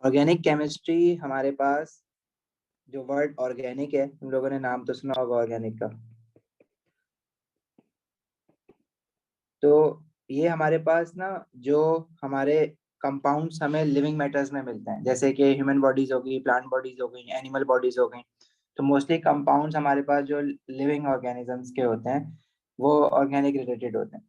Organic chemistry हमारे पास जो word organic है, तुम लोगों ने नाम तो सुना होगा ऑर्गेनिक का। तो ये हमारे पास ना जो हमारे कंपाउंड्स हमें लिविंग मैटर्स में मिलते हैं, जैसे कि ह्यूमन बॉडीज हो गई, प्लांट बॉडीज हो गई, एनिमल बॉडीज हो गई। तो मोस्टली कंपाउंड्स हमारे पास जो लिविंग ऑर्गेनिजम्स के होते हैं वो ऑर्गेनिक रिलेटेड होते हैं।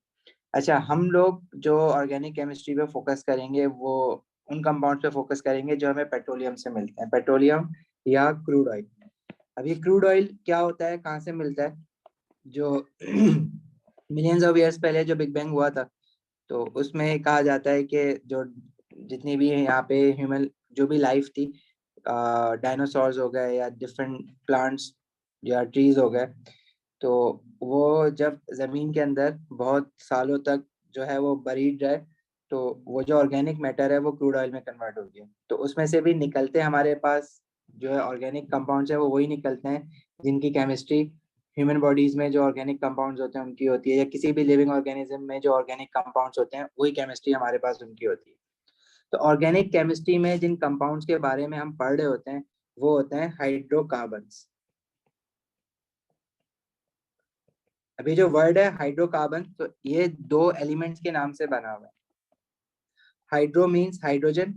अच्छा, हम लोग जो ऑर्गेनिक केमिस्ट्री पे फोकस करेंगे वो उन कंपाउंड्स पे फोकस करेंगे जो हमें पेट्रोलियम से मिलते हैं, पेट्रोलियम या क्रूड ऑयल। अब ये क्रूड ऑयल क्या होता है, कहाँ से मिलता है? जो मिलियंस ऑफ ईयर्स पहले जो बिग बैंग हुआ था, तो उसमें कहा जाता है कि जो जितनी भी यहाँ पे ह्यूमन जो भी लाइफ थी, डायनासोर्स हो गए या डिफरेंट प्लांट्स या ट्रीज हो गए, तो वो जब जमीन के अंदर बहुत सालों तक जो है वो बरीड रहे, तो वो जो ऑर्गेनिक मैटर है वो क्रूड ऑयल में कन्वर्ट हो गया। तो उसमें से भी निकलते हमारे पास जो है ऑर्गेनिक कंपाउंड्स है वो वही निकलते हैं जिनकी केमिस्ट्री ह्यूमन बॉडीज में जो ऑर्गेनिक कंपाउंड्स होते हैं उनकी होती है, या किसी भी लिविंग ऑर्गेनिज्म में जो ऑर्गेनिक कंपाउंड्स होते हैं वही केमिस्ट्री हमारे पास उनकी होती है। तो ऑर्गेनिक केमिस्ट्री में जिन कंपाउंड्स के बारे में हम पढ़ रहे होते हैं वो होते हैं हाइड्रोकार्बन्स। अभी जो वर्ड है हाइड्रोकार्बन, तो ये दो एलिमेंट्स के नाम से बना हुआ है। हाइड्रो मीन्स हाइड्रोजन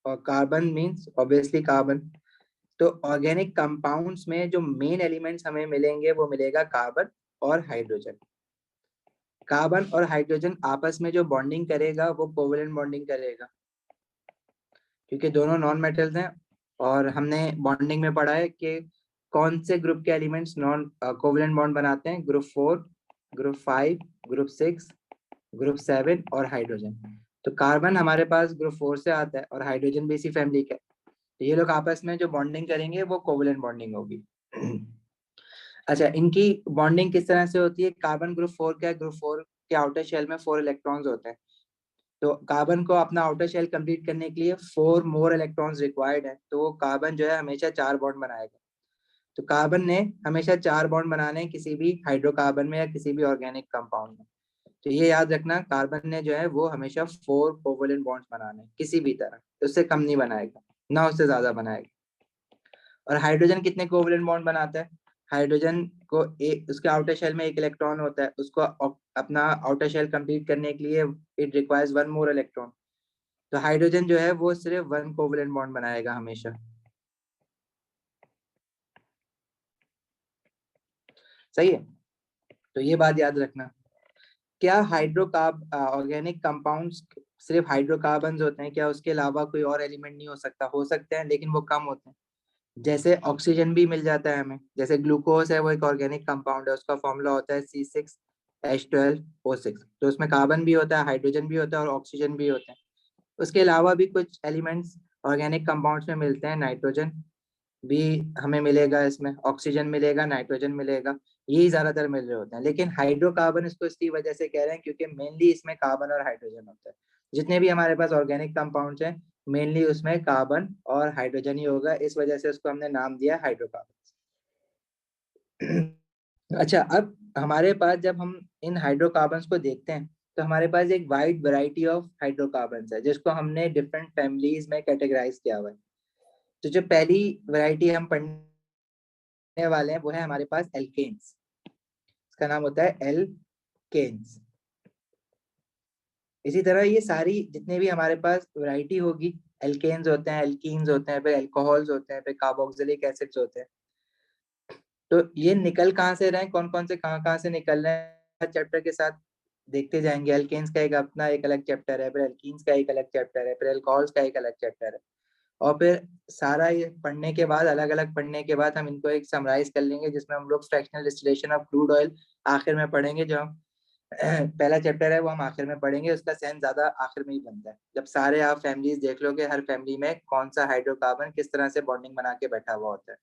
और कार्बन मीन्स ऑब्वियसली कार्बन। तो ऑर्गेनिक कंपाउंड्स में जो मेन एलिमेंट्स हमें मिलेंगे वो मिलेगा कार्बन और हाइड्रोजन। कार्बन और हाइड्रोजन आपस में जो बॉन्डिंग करेगा वो कोवलेंट बॉन्डिंग करेगा, क्योंकि दोनों नॉन मेटल्स हैं। और हमने बॉन्डिंग में पढ़ा है कि कौन से ग्रुप के एलिमेंट्स नॉन कोवलेंट बॉन्ड बनाते हैं, ग्रुप 4, ग्रुप 5, ग्रुप 6, ग्रुप 7 और हाइड्रोजन। तो कार्बन हमारे पास ग्रुप 4 से आता है और हाइड्रोजन भी इसी फैमिली का है। तो ये लोग आपस में जो बॉन्डिंग करेंगे वो कोवलेंट बॉन्डिंग होगी। अच्छा, इनकी बॉन्डिंग किस तरह से होती है? कार्बन ग्रुप 4 का है, ग्रुप 4 के आउटर शेल में 4 इलेक्ट्रॉन्स होते हैं। तो कार्बन को अपना आउटर शेल कंप्लीट करने के लिए 4 मोर इलेक्ट्रॉन्स रिक्वायर्ड है, तो वो कार्बन जो है हमेशा 4 बॉन्ड बनाएगा। तो कार्बन ने हमेशा 4 बॉन्ड बनाने हैं किसी भी हाइड्रोकार्बन में या किसी भी ऑर्गेनिक कंपाउंड में। तो ये याद रखना, कार्बन ने जो है वो हमेशा 4 कोवलेंट बॉन्ड्स बनाने हैं किसी भी तरह, उससे कम नहीं बनाएगा, ना उससे ज्यादा बनाएगा। और हाइड्रोजन कितने कोवलेंट बॉन्ड बनाता है? हाइड्रोजन को उसके आउटर शेल में एक इलेक्ट्रॉन होता है, उसको अपना आउटर शेल कंप्लीट करने के लिए इट रिक्वायर्स 1 मोर इलेक्ट्रॉन। तो हाइड्रोजन जो है वो सिर्फ 1 कोवलेंट बॉन्ड बनाएगा हमेशा। सही है, तो ये बात याद रखना। क्या हाइड्रोकार्ब ऑर्गेनिक कंपाउंड्स सिर्फ हाइड्रोकार्बन्स होते हैं? क्या उसके अलावा कोई और एलिमेंट नहीं हो सकता? हो सकते हैं, लेकिन वो कम होते हैं। जैसे ऑक्सीजन भी मिल जाता है हमें, जैसे ग्लूकोज है वो एक ऑर्गेनिक कंपाउंड है, उसका फॉर्मूला होता है C6H12O6। तो उसमें कार्बन भी होता है, हाइड्रोजन भी होता है और ऑक्सीजन भी होता है। उसके अलावा भी कुछ एलिमेंट्स ऑर्गेनिक कंपाउंड्स में मिलते हैं, नाइट्रोजन भी हमें मिलेगा, इसमें ऑक्सीजन मिलेगा, नाइट्रोजन मिलेगा, यही ज्यादातर मिल रहे होते हैं। लेकिन हाइड्रोकार्बन इसको इसी वजह से कह रहे हैं क्योंकि मेनली इसमें कार्बन और हाइड्रोजन होता है। जितने भी हमारे पास ऑर्गेनिक कंपाउंड्स हैं मेनली उसमें कार्बन और हाइड्रोजन ही होगा, इस वजह से उसको हमने नाम दिया हाइड्रोकार्बन। अच्छा, अब हमारे पास जब हम इन हाइड्रोकार्बन्स को देखते हैं तो हमारे पास एक वाइड वैरायटी ऑफ हाइड्रोकार्बन्स है जिसको हमने डिफरेंट फैमिलीज में कैटेगराइज किया हुआ है। तो जो पहली वैरायटी हम पढ़ने वाले हैं वो है हमारे पास एल्केन्स। इसका नाम होता है एल्केन्स। इसी तरह ये सारी जितने भी हमारे पास वैरायटी होगी, एल्केन्स होते हैं, एल्कीन्स होते हैं, फिर अल्कोहल्स होते हैं, फिर कार्बोक्सिलिक एसिड्स होते हैं। तो ये निकल कहाँ से रहे हैं, कौन कौन से कहाँ कहाँ से निकल रहे हैं, चैप्टर के साथ देखते जाएंगे। एल्केन्स का एक अपना एक अलग चैप्टर है, फिर एल्कीन्स का एक अलग चैप्टर है, फिर अल्कोहल्स का एक अलग चैप्टर है। और फिर सारा ये पढ़ने के बाद, अलग अलग पढ़ने के बाद हम इनको एक समराइज कर लेंगे जिसमें हम लोग fractional distillation of crude oil आखिर में पढ़ेंगे। जो हम पहला चैप्टर है वो हम आखिर में पढ़ेंगे, उसका सेंस ज्यादा आखिर में ही बनता है, जब सारे आप फैमिलीज देख लोगे हर फैमिली में कौन सा हाइड्रोकार्बन किस तरह से बॉन्डिंग बना के बैठा हुआ होता है।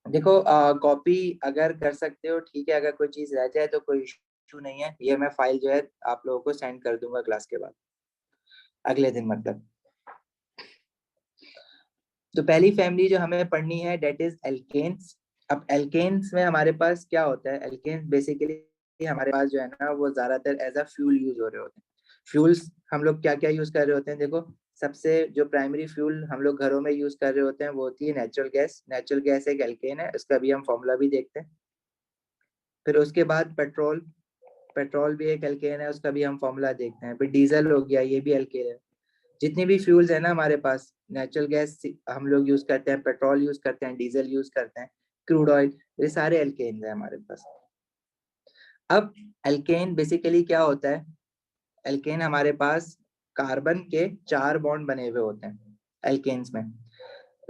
देखो, कॉपी अगर कर सकते हो ठीक है, अगर कोई चीज रह जाए तो कोई इशू नहीं है, ये मैं फाइल जो है आप लोगों को सेंड कर दूंगा क्लास के बाद, अगले दिन मतलब। तो पहली फैमिली जो हमें पढ़नी है डेट इज एल्केन्स। अब एल्केन्स में हमारे पास क्या होता है? एल्केन्स बेसिकली हमारे पास जो है ना वो ज्यादातर एज अ फ्यूल यूज हो रहे होते हैं। फ्यूल्स हम लोग क्या क्या यूज कर रहे होते हैं, देखो सबसे जो प्राइमरी फ्यूल हम लोग घरों में यूज कर रहे होते हैं वो होती है नेचुरल गैस। नेचुरल गैस एक एल्केन है, इसका भी हम फॉर्मूला भी देखते हैं। फिर उसके बाद पेट्रोल, पेट्रोल भी एक एल्केन है, उसका भी हम फॉर्मूला देखते हैं। फिर डीजल हो गया, ये भी एल्केन है। जितनी भी फ्यूल्स है ना हमारे पास, नेचुरल गैस हम लोग यूज करते हैं, पेट्रोल यूज करते हैं, डीजल यूज करते हैं, क्रूड ऑयल, ये सारे एल्केन है हमारे पास। अब एल्केन बेसिकली क्या होता है, एल्केन हमारे पास कार्बन के 4 बॉन्ड बने हुए होते हैं एल्केन्स में।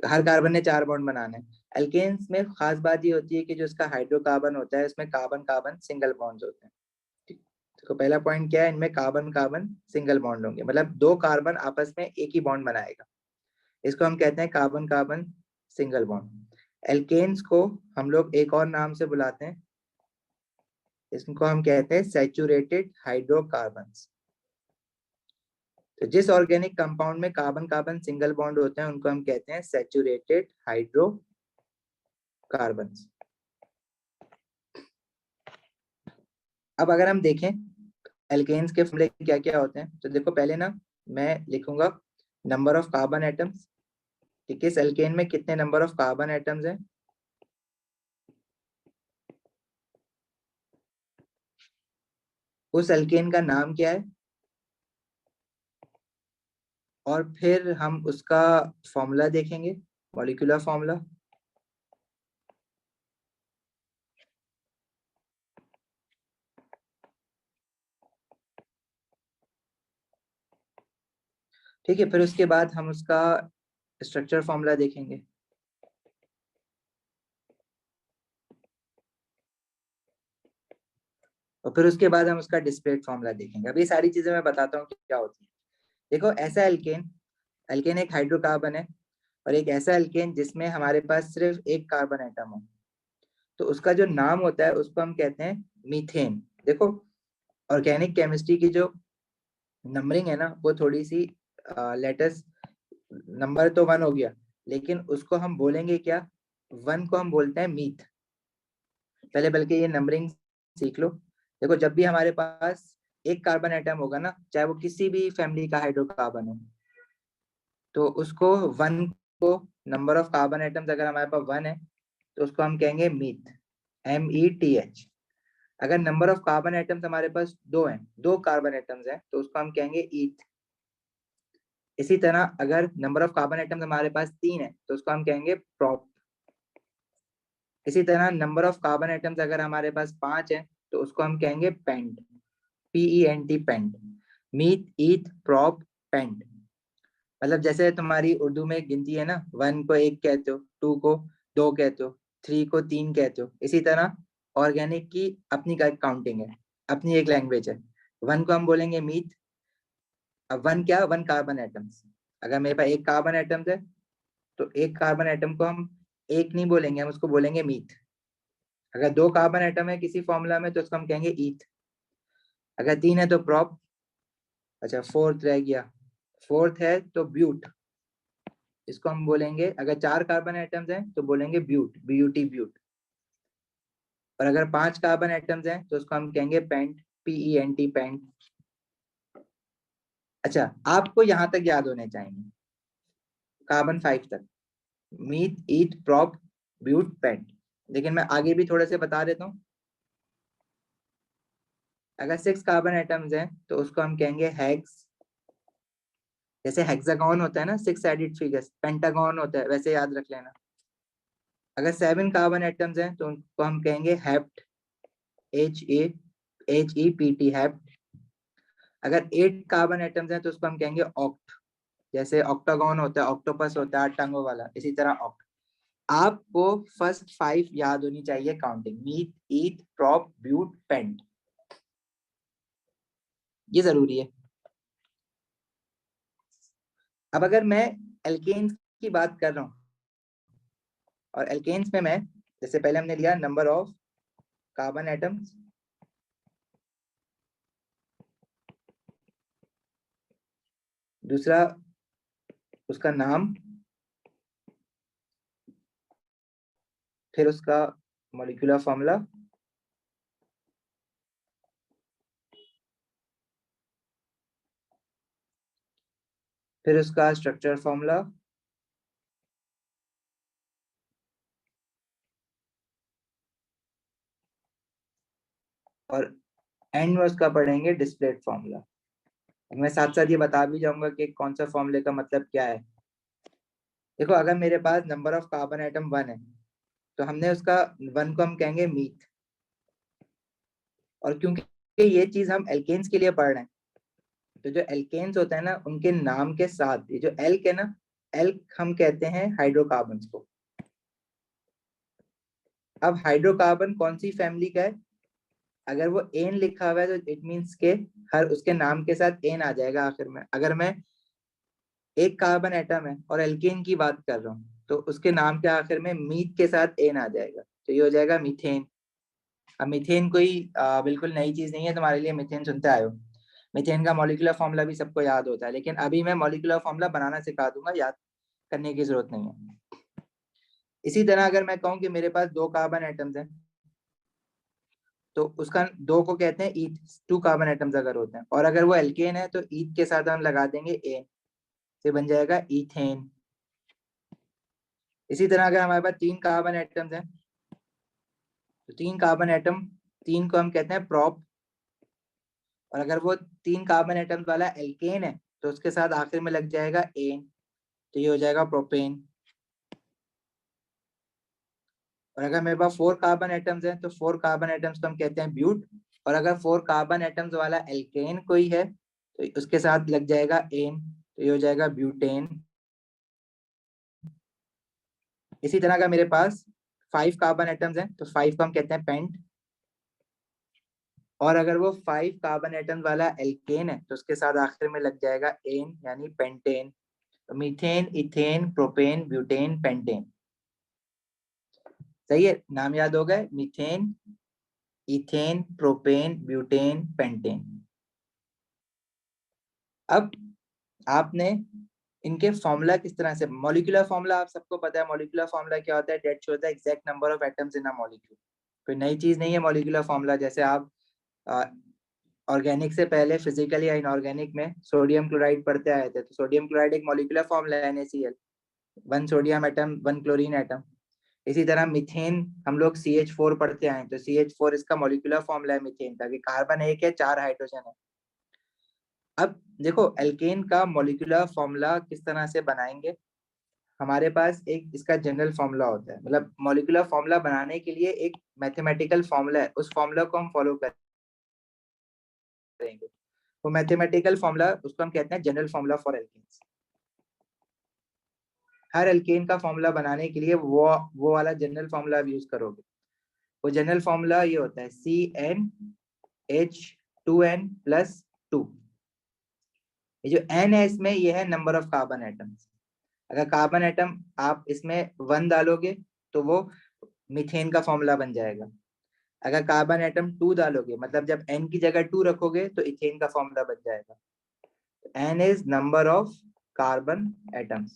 हर कार्बन ने 4 बॉन्ड बनाने हैं। एल्केन्स में खास बात ये होती है कि जो इसका हाइड्रोकार्बन होता है इसमें कार्बन कार्बन सिंगल बॉन्ड्स होते हैं। तो पहला पॉइंट क्या है, इनमें कार्बन कार्बन सिंगल बॉन्ड होंगे, मतलब 2 कार्बन आपस में एक ही बॉन्ड बनाएगा, इसको हम कहते हैं carbon carbon single bond. Alkanes को हम लोग एक और नाम से बुलाते हैं, इसको हम कहते हैं सैचुरेटेड हाइड्रोकार्बन्स। तो जिस ऑर्गेनिक कंपाउंड में कार्बन कार्बन सिंगल बॉन्ड होते हैं उनको हम कहते हैं सैचुरेटेड हाइड्रोकार्बन्स। अब अगर हम देखें एल्केन्स के फॉर्मूले क्या क्या होते हैं, तो देखो पहले ना मैं लिखूंगा नंबर ऑफ कार्बन एटम्स कि किस एल्केन में कितने नंबर ऑफ कार्बन एटम्स हैं। उस एल्केन का नाम क्या है, और फिर हम उसका फॉर्मूला देखेंगे, मॉलिक्यूलर फॉर्मूला। ठीक है, फिर उसके बाद हम उसका स्ट्रक्चर फॉर्मूला देखेंगे। और फिर उसके बाद हम उसका डिस्क्रीट फॉर्मूला देखेंगे। अब ये सारी चीजें मैं बताता हूँ कि क्या होती है। देखो ऐसा एल्केन, एल्केन एक हाइड्रोकार्बन है, और एक ऐसा एल्केन जिसमें हमारे पास सिर्फ एक कार्बन एटम हो, तो उसका जो नाम होता है उसको हम कहते हैं मीथेन। देखो ऑर्गेनिक केमिस्ट्री की जो नंबरिंग है ना वो थोड़ी सी लेटेस्ट, नंबर तो 1 हो गया, लेकिन उसको हम बोलेंगे क्या, 1 को हम बोलते हैं मीथ। पहले बल्कि ये नंबरिंग सीख लो। देखो जब भी हमारे पास एक कार्बन एटम होगा ना, चाहे वो किसी भी फैमिली का हाइड्रोकार्बन हो, तो उसको 1 को, नंबर ऑफ कार्बन एटम्स अगर हमारे पास 1 है तो उसको हम कहेंगे मीथ, METH। अगर नंबर ऑफ कार्बन एटम्स हमारे पास 2 हैं, 2 कार्बन एटम्स हैं, तो उसको हम कहेंगे ईथ। इसी तरह अगर नंबर ऑफ कार्बन एटम्स हमारे पास 3 है तो उसको हम कहेंगे प्रोप। इसी तरह नंबर ऑफ कार्बन एटम्स अगर हमारे पास 5 है तो उसको हम कहेंगे pent, PENT, pent. Meth, eth, prop, pent. मतलब जैसे तुम्हारी उर्दू में गिनती है ना, 1 को 1 कहते हो, 2 को 2 कहते हो, 3 को 3 कहते हो, इसी तरह ऑर्गेनिक की अपनी काउंटिंग है, अपनी एक लैंग्वेज है। 1 को हम बोलेंगे मीथ। अब 1 क्या, 1 कार्बन एटम्स। अगर मेरे पास एक कार्बन एटम्स है तो एक कार्बन एटम को हम एक नहीं बोलेंगे, हम उसको बोलेंगे मीथ। अगर 2 कार्बन एटम है किसी फॉर्मूला में तो उसको हम कहेंगे ईथ। अगर 3 है तो प्रॉप। अच्छा फोर्थ रह गया, फोर्थ है तो ब्यूट, इसको हम बोलेंगे, अगर 4 कार्बन एटम्स हैं तो बोलेंगे ब्यूट, BUT, ब्यूट। और अगर 5 कार्बन एटम्स हैं तो उसको हम कहेंगे पेंट, PENT, पेंट। अच्छा आपको यहां तक याद होने चाहिए, कार्बन 5 तक, myth, eth, prop, but, paint. लेकिन मैं आगे भी थोड़े से बता देता हूँ। अगर 6 कार्बन एटम्स हैं तो उसको हम कहेंगे हेक्स। जैसे हेक्सागोन होता है ना, 6 साइडेड फिगर्स, पेंटागन होता है, वैसे याद रख लेना। अगर 7 कार्बन एटम्स हैं तो उनको हम कहेंगे हेप्ट, HEPT, हेप्ट। अगर 8 कार्बन एटम्स हैं तो उसको हम कहेंगे ऑक्ट। जैसे ऑक्टागोन होता है, ऑक्टोपस होता है 8 टांगों वाला, इसी तरह ऑक्ट। आपको फर्स्ट 5 याद होनी चाहिए counting, meth, eth, prop, but, pent, ये जरूरी है। अब अगर मैं एल्केन्स की बात कर रहा हूँ, और एल्केन्स में मैं, जैसे पहले हमने लिया नंबर ऑफ कार्बन एटम्स, दूसरा उसका नाम, फिर उसका मॉलिक्यूलर फॉर्मूला, फिर उसका स्ट्रक्चर फॉर्मूला, और एंड में उसका पढ़ेंगे डिस्प्लेट फॉर्मूला। मैं साथ साथ ये बता भी जाऊंगा कि कौन सा फॉर्मूले का मतलब क्या है। देखो, अगर मेरे पास नंबर ऑफ कार्बन एटम 1 है, तो हमने उसका 1 को हम कहेंगे मीथ। और क्योंकि ये चीज हम एल्केन्स के लिए पढ़ रहे हैं, तो जो एल्केन्स होते हैं ना, उनके नाम के साथ ये जो एल्क है ना, एल्क हम कहते हैं हाइड्रोकार्बन को। अब हाइड्रोकार्बन कौन सी फैमिली का है? अगर वो एन लिखा हुआ है तो इट मीन्स के हर उसके नाम के साथ एन आ जाएगा आखिर में। अगर मैं एक कार्बन एटम है और एल्केन की बात कर रहा हूँ, तो उसके नाम के आखिर में मीथ के साथ एन आ जाएगा, तो ये हो जाएगा मीथेन। अब मीथेन कोई बिल्कुल नई चीज नहीं है तुम्हारे लिए, मीथेन सुनते आए हो। मीथेन का मॉलिक्यूलर फॉर्मूला भी सबको याद होता है, लेकिन अभी मैं मॉलिक्यूलर फॉर्मूला बनाना सिखा दूंगा, याद करने की जरूरत नहीं है। इसी तरह अगर मैं कहूँ कि मेरे पास 2 कार्बन एटम्स हैं, तो उसका 2 को कहते हैं ईथ, 2 कार्बन एटम्स अगर होते हैं, और अगर वो एल्केन है तो ईथ के साथ हम लगा देंगे एन, से बन जाएगा ईथेन। इसी तरह अगर हमारे पास 3 कार्बन एटम्स हैं, तो 3 कार्बन एटम, 3 को हम कहते हैं प्रोप, और अगर वो 3 कार्बन एटम्स वाला एल्केन है तो उसके साथ आखिर में लग जाएगा एन, तो ये हो जाएगा प्रोपेन। और अगर मेरे पास 4 कार्बन एटम्स हैं, तो 4 कार्बन एटम्स को हम कहते हैं ब्यूट, और अगर 4 कार्बन एटम्स वाला एल्केन कोई है तो उसके साथ लग जाएगा एन, तो ये हो जाएगा ब्यूटेन। इसी तरह अगर मेरे पास 5 कार्बन एटम्स हैं, तो 5 को हम कहते हैं पेंट, और अगर वो 5 कार्बन एटम्स वाला एल्केन है तो उसके साथ आखिर में लग जाएगा एन, यानी पेंटेन। तो methane, ethane, propane, butane, pentane. सही है, नाम याद हो गए, methane, ethane, propane, butane, pentane. अब आपने इनके फॉर्मूला किस तरह से, मॉलिक्यूलर फॉर्मूला आप सबको पता है, मॉलिक्यूलर फॉर्मूला क्या होता है? That shows the exact number of atoms in a molecule. कोई नई चीज नहीं है मॉलिक्यूलर फॉर्मूला। जैसे आप ऑर्गेनिक से पहले फिजिकल या इनऑर्गेनिक में सोडियम क्लोराइड पढ़ते आए थे, तो सोडियम क्लोराइड एक मॉलिक्यूलर फॉर्मूला है, NaCl, 1 sodium atom 1 chlorine atom. इसी तरह मीथेन हम लोग CH4 पढ़ते आए, तो CH4 इसका मॉलिक्यूलर फॉर्मूला है मीथेन का, कि कार्बन एक है, 4 हाइड्रोजन है। अब देखो, एल्केन का मॉलिक्यूलर फॉर्मूला किस तरह से बनाएंगे। हमारे पास एक इसका जनरल फॉर्मूला होता है, मतलब मॉलिक्यूलर फॉर्मूला बनाने के लिए एक मैथमेटिकल फॉर्मूला है, उस फॉर्मूला को हम फॉलो करेंगे। वो मैथमेटिकल फॉर्मूला, उसको हम कहते हैं जनरल फॉर्मूला फॉर एल्केन्स। हर एल्केन का फॉर्मूला बनाने के लिए वो वाला जनरल फॉर्मूला आप यूज करोगे। वो जनरल फॉर्मूला ये होता है CnH2n+2। ये जो n है इसमें, ये है नंबर ऑफ कार्बन एटम्स। अगर कार्बन एटम आप इसमें 1 डालोगे तो वो मीथेन का फॉर्मूला बन जाएगा। अगर कार्बन एटम 2 डालोगे, मतलब जब n की जगह 2 रखोगे, तो इथेन का फॉर्मूला बन जाएगा। n is number of carbon atoms.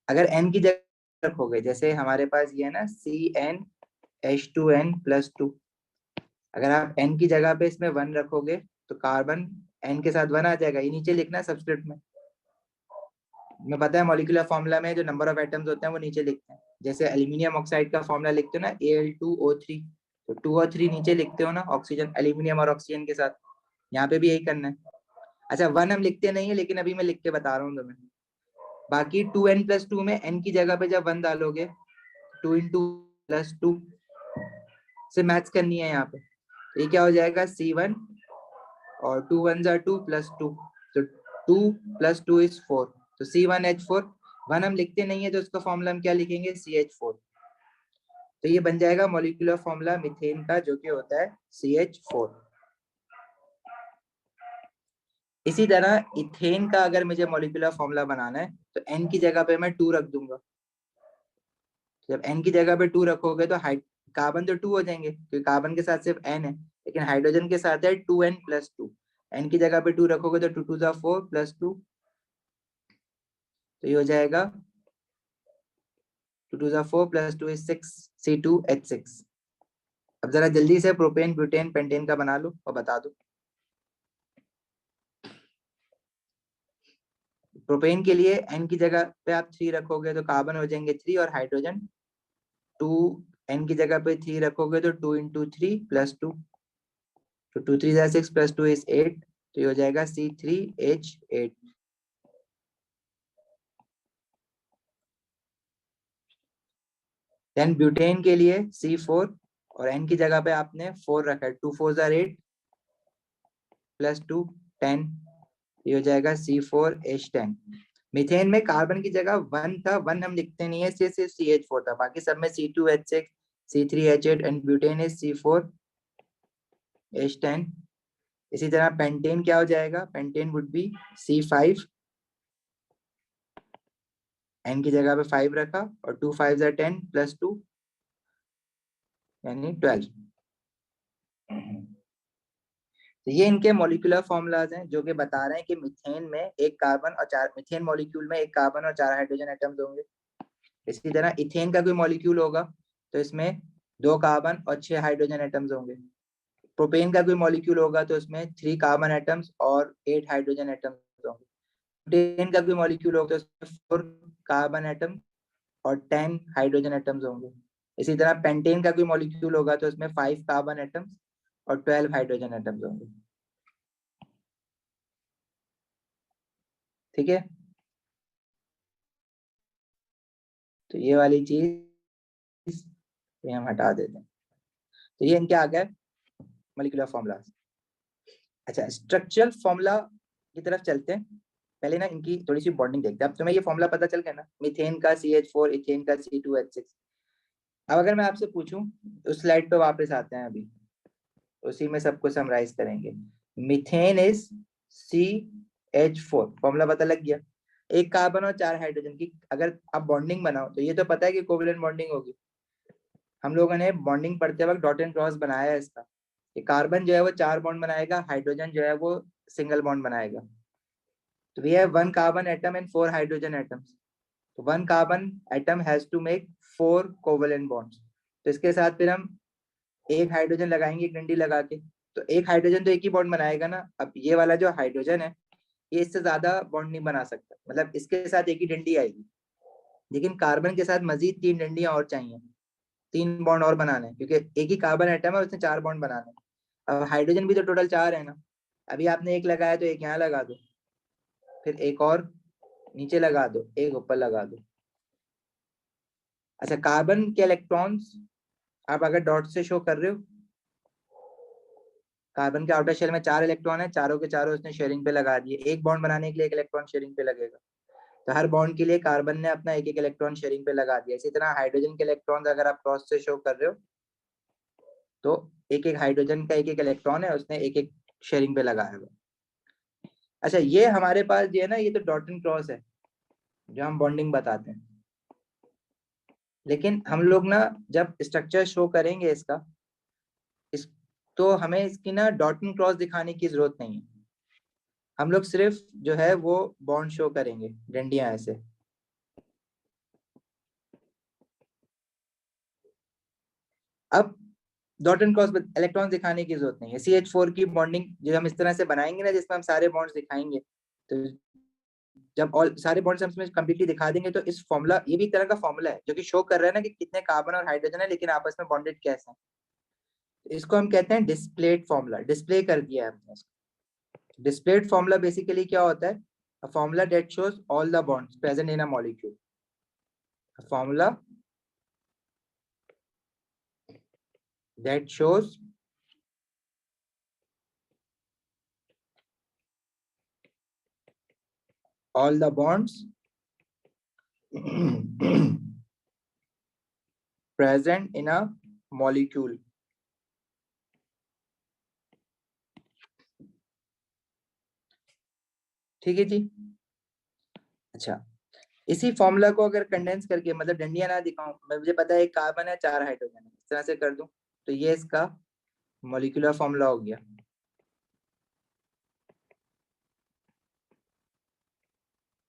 अगर n की जगह रखोगे, जैसे हमारे पास ये है ना CnH2n+2, अगर आप n की जगह पे इसमें 1 रखोगे, तो कार्बन n के साथ 1 आ जाएगा। ये नीचे लिखना है सबस्क्रिप्ट में। मैं पता है मॉलिक्यूलर फॉर्मूला में जो नंबर ऑफ एटम्स होते हैं वो नीचे लिखते हैं। जैसे एल्यूमिनियम ऑक्साइड का फॉर्मूला लिखते हो ना, Al2O3, तो 2 और 3 नीचे लिखते हो ना, ऑक्सीजन, एल्यूमिनियम और ऑक्सीजन के साथ। यहाँ पे भी यही करना है। अच्छा, 1 हम लिखते नहीं है, लेकिन अभी मैं लिख के बता रहा हूँ तुम्हें। बाकी 2n+2 में n की जगह पे जब 1 डालोगे, 2 × 2 + 2 से मैथ्स करनी है यहाँ पे। ये क्या हो जाएगा, C1, और 2 1s are 2 + 2, तो 2 + 2 is 4, तो C1H4। 1 हम लिखते नहीं है, तो उसका फॉर्मूला हम क्या लिखेंगे, CH4। तो ये बन जाएगा मॉलिक्यूलर फॉर्मूला मीथेन का, जो कि होता है CH4। इसी तरह इथेन का अगर मुझे मॉलिक्यूलर फॉर्मूला बनाना है, तो n की जगह पे मैं 2 रख दूंगा। जब n की जगह पे 2 रखोगे, तो कार्बन तो 2 हो जाएंगे, क्योंकि कार्बन के साथ सिर्फ n है, लेकिन हाइड्रोजन के साथ है 2n+2। n की जगह पे 2 रखोगे तो 2 2 4 +2, तो ये हो जाएगा 2 2 4 +2 is 6, C2H6। अब जरा जल्दी से प्रोपेन, ब्यूटेन, पेंटेन का बना लो और बता दो। प्रोपेन के लिए n की जगह पे आप 3 रखोगे तो कार्बन हो जाएंगे 3 और हाइड्रोजन 2, n की जगह पे 3 रखोगे तो 2 इंटू 3 प्लस 2, तो 2 3 6 प्लस 2 इज 8, तो ये हो जाएगा C3H8। देन ब्यूटेन के लिए C4 और n की जगह पे आपने 4 रखा है, 2 4 8 प्लस 2 10, ये हो जाएगा C4H10। मीथेन में कार्बन की जगह 1 था, 1 हम लिखते नहीं है, सिर्फ CH4 था, बाकी सब में C2H6 C3H8 and butane is C4H10। इसी तरह पेंटेन क्या हो जाएगा, pentane would be C5, n की जगह पे 5 रखा और 2 5 10 प्लस 2 यानी 12। तो ये इनके मॉलिक्यूलर फॉर्मूलाज हैं जो कि बता रहे हैं कि मीथेन में एक कार्बन और 4, मीथेन मॉलिक्यूल में एक कार्बन और 4 हाइड्रोजन एटम्स होंगे। इसी तरह इथेन का कोई मॉलिक्यूल होगा तो इसमें 2 कार्बन और 6 हाइड्रोजन एटम्स होंगे। प्रोपेन का कोई मॉलिक्यूल होगा तो इसमें 3 कार्बन एटम्स और 8 हाइड्रोजन एटम्स होंगे। ब्यूटेन का कोई मॉलिक्यूल होगा तो इसमें 4 कार्बन एटम और 10 हाइड्रोजन एटम्स होंगे। इसी तरह पेंटेन का कोई मॉलिक्यूल होगा तो इसमें 5 कार्बन एटम्स और 12 हाइड्रोजन एटम्स होंगे। ठीक है, तो ये वाली चीज ये हम हटा देते हैं। तो ये इनके आ गए मॉलिक्यूलर फॉर्मूला। अच्छा, स्ट्रक्चरल फॉर्मूला की तरफ चलते हैं। पहले ना इनकी थोड़ी सी बॉन्डिंग देखते हैं। अब तुम्हें ये फॉर्मूला पता चल गया ना, मीथेन का CH4, इथेन का C2H6। अब अगर मैं आपसे पूछूं, उस स्लाइड पे वापस आते हैं, अभी उसी में सबको समराइज करेंगे। मीथेन इज CH4, फॉर्मूला पता लग गया। एक कार्बन और 4 हाइड्रोजन की अगर आप बॉन्डिंग बनाओ तो ये तो पता है कि कोवलेंट बॉन्डिंग होगी। हम लोगों ने बॉन्डिंग पढ़ते वक्त डॉट एंड क्रॉस बनाया है इसका। ये कार्बन जो है वो 4 बॉन्ड बनाएगा, हाइड्रोजन जो है वो सिंगल बॉन्ड बनाएगा। तो we have 1 carbon atom and 4 hydrogen atoms. तो 1 carbon atom has to make 4 covalent bonds. तो इसके साथ फिर हम एक हाइड्रोजन लगाएंगे, एक डंडी लगा के, तो एक हाइड्रोजन तो एक ही बॉन्ड बनाएगा ना। अब ये वाला जो हाइड्रोजन है ये इससे ज्यादा बॉन्ड नहीं बना सकता, मतलब इसके साथ एक ही डंडी आएगी। लेकिन कार्बन के साथ मजीद 3 डंडियां और चाहिए, 3 बॉन्ड और बनाने, क्योंकि एक ही कार्बन एटम है उसने 4 बॉन्ड बनाने। अब हाइड्रोजन भी तो टोटल 4 है ना। अभी आपने एक लगाया तो एक यहाँ लगा दो, फिर एक और नीचे लगा दो, एक ऊपर लगा दो। अच्छा, कार्बन के इलेक्ट्रॉन्स आप अगर डॉट से शो कर रहे हो, कार्बन के आउटर शेल में 4 इलेक्ट्रॉन है, चारों के चारों उसने शेयरिंग पे लगा दिए। एक बॉन्ड बनाने के लिए एक इलेक्ट्रॉन शेयरिंग पे लगेगा, तो हर बॉन्ड के लिए कार्बन ने अपना एक एक इलेक्ट्रॉन शेयरिंग पे लगा दिया। इसी तरह हाइड्रोजन के इलेक्ट्रॉन अगर आप क्रॉस से शो कर रहे हो तो एक एक हाइड्रोजन का एक एक इलेक्ट्रॉन है, उसने एक एक शेयरिंग पे लगाया हुआ। अच्छा, ये हमारे पास जो है ना, ये तो डॉट एंड क्रॉस है जो हम बॉन्डिंग बताते हैं। लेकिन हम लोग ना जब स्ट्रक्चर शो करेंगे इसका, इस तो हमें इसकी ना डॉट एंड क्रॉस दिखाने की जरूरत नहीं है। हम लोग सिर्फ जो है वो बॉन्ड शो करेंगे, डंडियां ऐसे। अब डॉट एंड क्रॉस इलेक्ट्रॉन दिखाने की जरूरत नहीं है। CH4 की बॉन्डिंग जो हम इस तरह से बनाएंगे ना, जिसमें हम सारे बॉन्ड्स दिखाएंगे, तो जब ऑल सारे बॉन्ड्स हम इसमें कंप्लीटली दिखा देंगे तो इस फॉर्मूला, ये भी एक तरह का फॉर्मूला है जो कि शो कर रहा है ना कि कितने कार्बन और हाइड्रोजन है लेकिन आपस में बॉन्डेड कैसे हैं। इसको हम कहते हैं डिस्प्लेड फॉर्मूला, डिस्प्ले कर दिया है हमने इसको। डिस्प्लेड फॉर्मूला बेसिकली क्या होता है, a formula that shows all the bonds present in a molecule, a formula that shows all the bonds present in a molecule। ठीक है जी। अच्छा, इसी फॉर्मूला को अगर कंडेंस करके, मतलब डंडियां ना दिखाऊं, मुझे पता है एक कार्बन है 4 हाइड्रोजन है, इस तरह से कर दूं तो ये इसका मॉलिक्यूलर फॉर्मूला हो गया।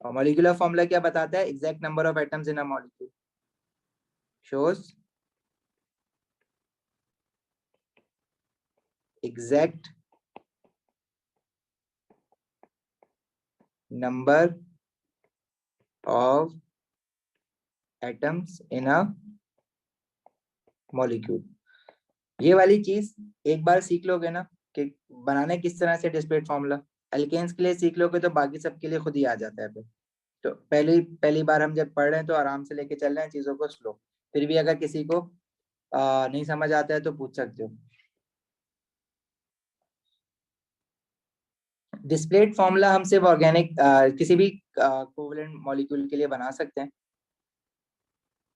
और मॉलिक्यूलर फॉर्मूला क्या बताता है, exact number of atoms in a molecule, shows exact number of atoms in a molecule. ये वाली चीज एक बार सीख लोगे ना कि बनाने किस तरह से डिस्प्लेट फॉर्मूला, एल्केन्स के लिए सीख लोगे तो बाकी सब के लिए खुद ही आ जाता है फिर। तो पहली पहली बार हम जब पढ़ रहे हैं तो आराम से लेके चल रहे हैं चीजों को स्लो। फिर भी अगर किसी को नहीं समझ आता है तो पूछ सकते हो। डिस्प्लेट फॉर्मूला हम सिर्फ ऑर्गेनिक किसी भी कोवलेंट मॉलिक्यूल के लिए बना सकते हैं,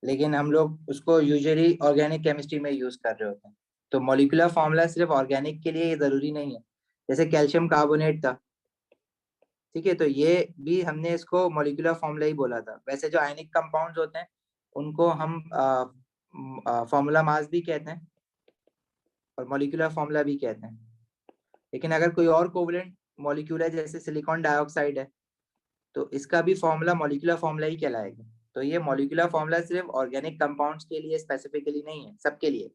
लेकिन हम लोग उसको यूजुअली ऑर्गेनिक केमिस्ट्री में यूज कर रहे होते हैं। तो मॉलिक्यूलर फॉर्मूला सिर्फ ऑर्गेनिक के लिए ये जरूरी नहीं है। जैसे कैल्शियम कार्बोनेट था, ठीक है, तो ये भी हमने इसको मॉलिक्यूलर फॉर्मूला ही बोला था। वैसे जो आयनिक कंपाउंड्स होते हैं उनको हम फॉर्मूला मास भी कहते हैं और मॉलिक्यूलर फॉर्मूला भी कहते हैं। लेकिन अगर कोई और कोवलेंट मॉलिक्यूल है जैसे सिलिकॉन डाइऑक्साइड है तो इसका भी फॉर्मूला मॉलिक्यूलर फॉर्मूला ही कहलाएगा। तो ये मॉलिक्यूलर फॉर्मूला सिर्फ ऑर्गेनिक कंपाउंड्स के लिए स्पेसिफिकली नहीं है, सबके लिए।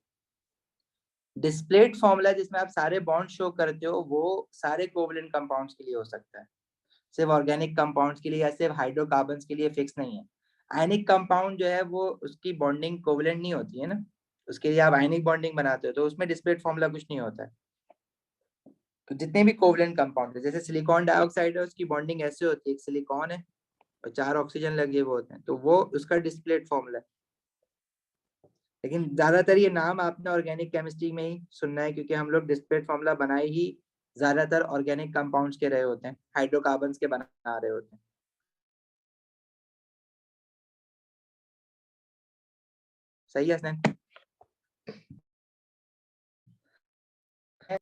डिस्प्लेट फॉर्मूला जिसमें आप सारे बॉन्ड शो करते हो वो सारे कोवलेंट कंपाउंड्स के लिए हो सकता है, सिर्फ ऑर्गेनिक कंपाउंड्स के लिए या सिर्फ हाइड्रोकार्बन्स के लिए फिक्स नहीं है। आयनिक कंपाउंड जो है वो उसकी बॉन्डिंग कोवलेंट नहीं होती है ना, उसके लिए आप आयनिक बॉन्डिंग बनाते हो तो उसमें डिस्प्लेट फॉर्मूला कुछ नहीं होता है। तो जितने भी कोवलेंट कंपाउंड है जैसे सिलिकॉन डाइऑक्साइड है उसकी बॉन्डिंग ऐसे होती है, एक सिलिकॉन है और 4 ऑक्सीजन लगे हुए होते हैं, तो वो उसका डिस्प्लेट फॉर्मूला है। लेकिन ज्यादातर ये नाम आपने ऑर्गेनिक केमिस्ट्री में ही सुनना है क्योंकि हम लोग डिस्प्लेट फॉर्मूला बनाए ही ज्यादातर ऑर्गेनिक कंपाउंड्स के रहे होते हैं, हाइड्रोकार्बन्स के बना रहे होते हैं। सही है स्नेह?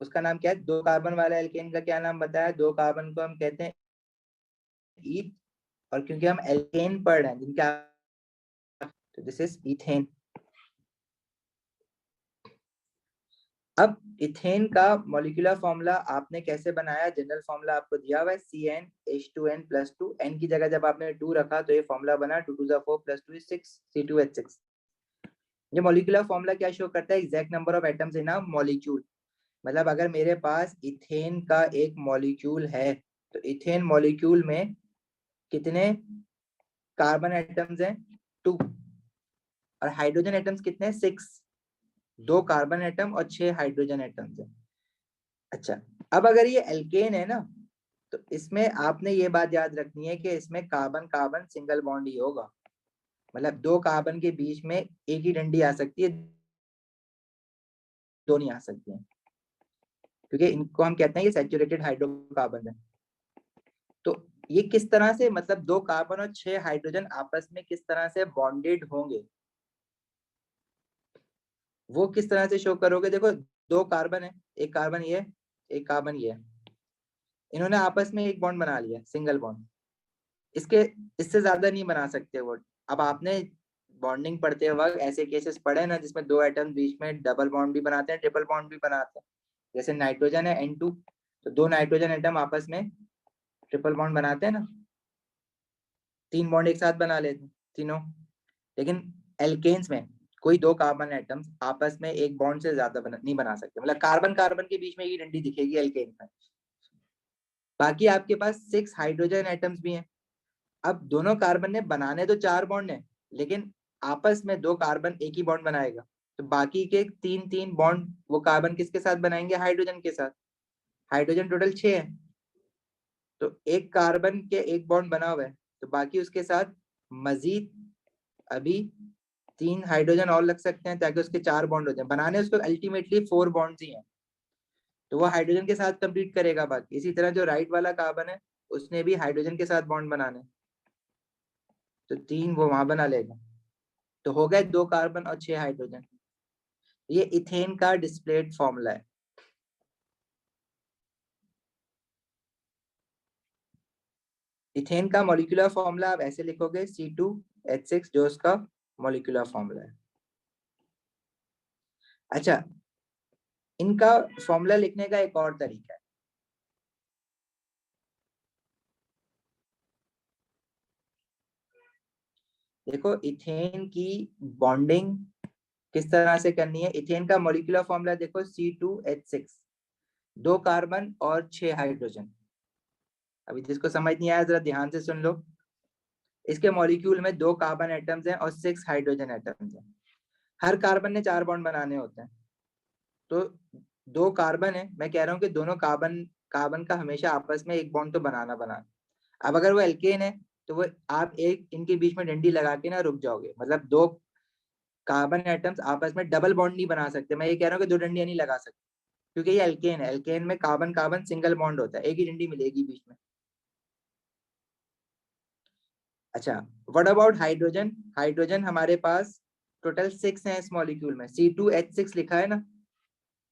उसका नाम क्या है? 2 कार्बन वाला एल्केन का क्या नाम बताया? 2 कार्बन को हम कहते हैं ईथ, और क्योंकि हम एल्केन पढ़ रहे हैं जिनका, तो दिस इज इथेन। अब इथेन का मॉलिक्यूलर फॉर्मूला आपने कैसे बनाया? जनरल फॉर्मूला आपको दिया हुआ है CnH2n+2। n की जगह जब आपने 2 रखा तो ये फॉर्मूला बना 2 to the 4 + 2 is 6 C2H6। ये मॉलिक्यूलर फॉर्मूला क्या शो करता है? Exact number of atoms in a molecule. मतलब अगर मेरे पास इथेन का एक मॉलिक्यूल है तो इथेन मॉलिक्यूल में कितने कार्बन एटम्स हैं? 2। और हाइड्रोजन एटम्स कितने हैं? 6। 2 कार्बन एटम और 6 हाइड्रोजन एटम्स हैं। अच्छा, अब अगर ये एल्केन है ना तो इसमें आपने ये बात याद रखनी है कि इसमें कार्बन कार्बन सिंगल बॉन्ड ही होगा। मतलब 2 कार्बन के बीच में एक ही डंडी आ सकती है, दो नहीं आ सकती है, क्योंकि इनको हम कहते हैं ये सैचुरेटेड हाइड्रोकार्बन है। तो ये किस तरह से, मतलब 2 कार्बन और 6 हाइड्रोजन आपस में किस तरह से बॉन्डेड होंगे वो किस तरह से शो करोगे? देखो 2 कार्बन है, एक कार्बन ये, एक कार्बन ये, इन्होंने आपस में एक बॉन्ड बना लिया, सिंगल बॉन्ड। इसके इससे ज्यादा नहीं बना सकते वो। अब आपने बॉन्डिंग पढ़ते वक्त ऐसे केसेस पढ़े ना जिसमें 2 एटम बीच में डबल बॉन्ड भी बनाते हैं, ट्रिपल बॉन्ड भी बनाते हैं। जैसे नाइट्रोजन है N2, तो 2 नाइट्रोजन एटम आपस में ट्रिपल बॉन्ड बनाते हैं ना, 3 बॉन्ड एक साथ बना लेते हैं तीनों। लेकिन एल्केन्स में कोई 2 कार्बन एटम्स आपस में एक बॉन्ड से ज्यादा नहीं बना सकते, मतलब कार्बन कार्बन के बीच में ही डंडी दिखेगी एल्केन में। बाकी आपके पास 6 हाइड्रोजन एटम्स भी हैं। अब दोनों कार्बन ने बनाने तो 4 बॉन्ड है, लेकिन आपस में 2 कार्बन एक ही बॉन्ड बनाएगा, तो बाकी के 3 बॉन्ड वो कार्बन किसके साथ बनाएंगे? हाइड्रोजन के साथ। हाइड्रोजन टोटल 6 है, तो एक कार्बन के एक बॉन्ड बना हुआ है, तो बाकी उसके साथ मजीद अभी 3 हाइड्रोजन और लग सकते हैं ताकि उसके 4 बॉन्ड हो जाए। बनाने उसको अल्टीमेटली 4 बॉन्ड्स ही हैं, तो वो हाइड्रोजन के साथ कंप्लीट करेगा बाकी। इसी तरह जो राइट वाला कार्बन है उसने भी हाइड्रोजन के साथ बॉन्ड बनाने, तो 3 वो वहां बना लेगा, तो हो गए 2 कार्बन और 6 हाइड्रोजन। ये इथेन का डिस्प्लेट फॉर्मूला है। इथेन का मॉलिक्यूलर फॉर्मूला आप ऐसे लिखोगे C2H6, जो उसका मॉलिक्यूलर फॉर्मूला है। अच्छा, इनका फॉर्मूला लिखने का एक और तरीका है। देखो इथेन की बॉन्डिंग किस तरह से करनी है। इथेन का मॉलिक्यूलर फॉर्मूला देखो C2H6, 2 कार्बन और 6 हाइड्रोजन। अभी जिसको समझ नहीं आया जरा ध्यान से सुन लो। इसके मॉलिक्यूल में 2 कार्बन एटम्स हैं और 6 हाइड्रोजन एटम्स हैं। हर कार्बन ने 4 बॉन्ड बनाने होते हैं। तो 2 कार्बन है, मैं कह रहा हूँ कि दोनों कार्बन कार्बन का हमेशा आपस में एक बॉन्ड तो बनाना। अब अगर वो एल्केन है तो वो आप एक इनके बीच में डंडी लगा के ना रुक जाओगे, मतलब 2 कार्बन एटम्स आपस में डबल बॉन्ड नहीं बना सकते। मैं ये कह रहा हूँ कि 2 डंडियां नहीं लगा सकते, क्योंकि ये एल्केन है। एल्केन में कार्बन कार्बन सिंगल बॉन्ड होता है, एक ही डंडी मिलेगी बीच में। अच्छा, व्हाट अबाउट हाइड्रोजन? हाइड्रोजन हमारे पास टोटल 6 है इस मॉलिक्यूल में, C2H6 लिखा है ना।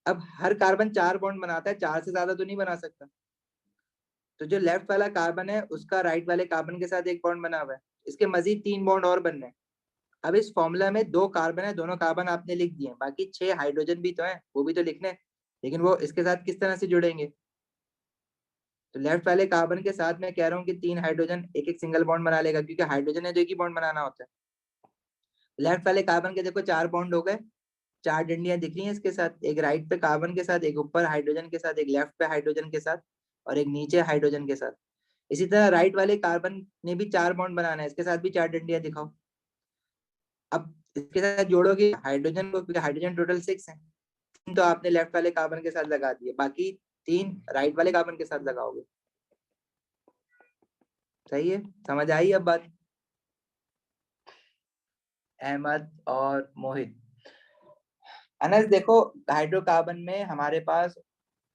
अब हर कार्बन 4 बॉन्ड बनाता है, 4 से ज्यादा तो नहीं बना सकता। तो जो लेफ्ट वाला कार्बन है उसका राइट वाले कार्बन के साथ एक बॉन्ड बना हुआ है, इसके मजीद 3 बॉन्ड और बनने हैं। अब इस फॉर्मूला में 2 कार्बन है, दोनों कार्बन आपने लिख दिए, बाकी 6 हाइड्रोजन भी तो है, वो भी तो लिखने हैं। लेकिन वो इसके साथ किस तरह से जुड़ेंगे? तो लेफ्ट वाले कार्बन के साथ मैं कह रहा हूँ कि 3 हाइड्रोजन एक एक सिंगल बॉन्ड बना लेगा, क्योंकि हाइड्रोजन है जो एक ही बॉन्ड बनाना होता है। लेफ्ट वाले कार्बन के देखो 4 बॉन्ड हो गए, 4 डंडियां दिख रही हैं इसके साथ, एक राइट पे कार्बन के साथ, एक ऊपर हाइड्रोजन के साथ, एक लेफ्ट पे हाइड्रोजन के साथ, और एक नीचे हाइड्रोजन के साथ। इसी तरह राइट वाले कार्बन ने भी 4 बॉन्ड बनाना है, इसके साथ भी 4 डंडियां दिखाओ। अब इसके साथ जोड़ोगे हाइड्रोजन को, क्योंकि हाइड्रोजन टोटल 6 है। 3 तो आपने लेफ्ट वाले कार्बन के साथ लगा दिए, बाकी 3 राइट वाले कार्बन के साथ लगाओगे। सही है, समझ आई अब बात? अहमद और मोहित। अनस देखो, हाइड्रोकार्बन में हमारे पास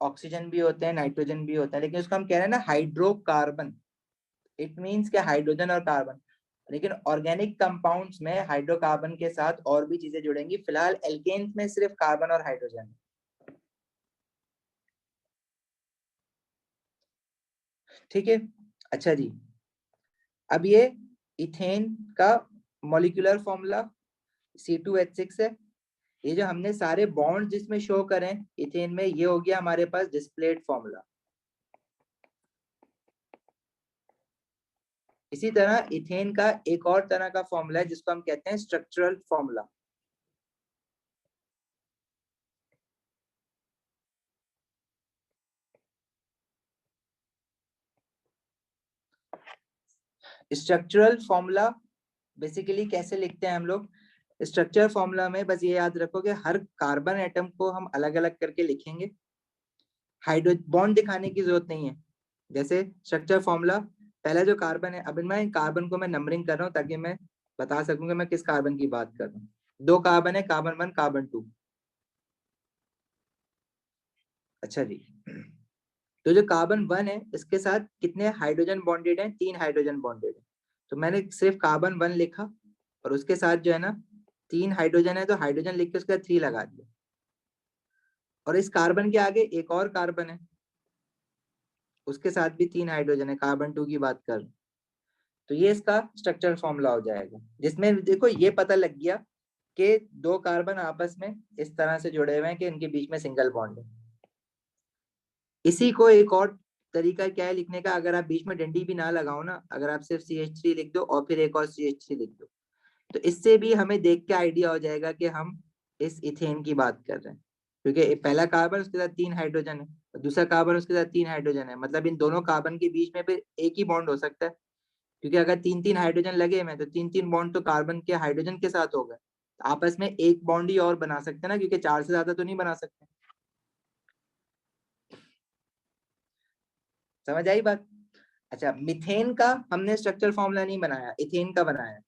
ऑक्सीजन भी होते हैं, नाइट्रोजन भी होता है, लेकिन उसको हम कह रहे हैं ना हाइड्रोकार्बन। इट मीन्स क्या, हाइड्रोजन और कार्बन। लेकिन ऑर्गेनिक कंपाउंड्स में हाइड्रोकार्बन के साथ और भी चीजें जुड़ेंगी। फिलहाल एल्केन्स में सिर्फ कार्बन और हाइड्रोजन। ठीक है, अच्छा जी। अब ये इथेन का मॉलिक्यूलर फॉर्मूला C2H6 है। ये जो हमने सारे बॉन्ड जिसमें शो करें इथेन में, ये हो गया हमारे पास डिस्प्लेड फॉर्मूला। इसी तरह इथेन का एक और तरह का फॉर्मूला है जिसको हम कहते हैं structural formula. Structural formula basically कैसे लिखते हैं हम लोग? स्ट्रक्चर फॉर्मूला में बस ये याद रखो कि हर कार्बन एटम को हम अलग अलग करके लिखेंगे, हाइड्रो बॉन्ड दिखाने की जरूरत नहीं है। जैसे स्ट्रक्चर फॉर्मूला, पहला जो कार्बन है, अब मैं कार्बन को मैं नंबरिंग कर रहा हूँ ताकि मैं बता सकूं कि मैं किस कार्बन की बात कर रहा हूँ। 2 कार्बन है, कार्बन 1 कार्बन 2। अच्छा जी, तो जो कार्बन 1 है इसके साथ कितने हाइड्रोजन बॉन्डेड है? 3 हाइड्रोजन बॉन्डेड है। तो मैंने सिर्फ कार्बन 1 लिखा और उसके साथ जो है ना 3 हाइड्रोजन है, तो हाइड्रोजन लिख के उसके साथ 3 लगा दिया। और इस कार्बन के आगे एक और कार्बन है, उसके साथ भी 3 हाइड्रोजन है, कार्बन 2 की बात कर। तो ये इसका स्ट्रक्चर फॉर्मूला हो जाएगा, जिसमें देखो ये पता लग गया कि 2 कार्बन आपस में इस तरह से जुड़े हुए हैं कि इनके बीच में सिंगल बॉन्ड है। इसी को एक और तरीका क्या है लिखने का, अगर आप बीच में डंडी भी ना लगाओ ना, अगर आप सिर्फ CH3 लिख दो और फिर एक और CH3 लिख दो, तो इससे भी हमें देख के आइडिया हो जाएगा कि हम इस इथेन की बात कर रहे हैं। क्योंकि पहला कार्बन उसके साथ 3 हाइड्रोजन है, और दूसरा कार्बन उसके साथ 3 हाइड्रोजन है, मतलब इन दोनों कार्बन के बीच में फिर एक ही बॉन्ड हो सकता है। क्योंकि अगर 3 3 हाइड्रोजन लगे हुए हैं तो 3 3 बॉन्ड तो कार्बन के हाइड्रोजन के साथ हो गए। आपस में एक बॉन्ड ही और बना सकते हैं ना, क्योंकि 4 से ज्यादा तो नहीं बना सकते। समझ आई बात? अच्छा, मिथेन का हमने स्ट्रक्चर फॉर्मूला नहीं बनाया, इथेन का बनाया।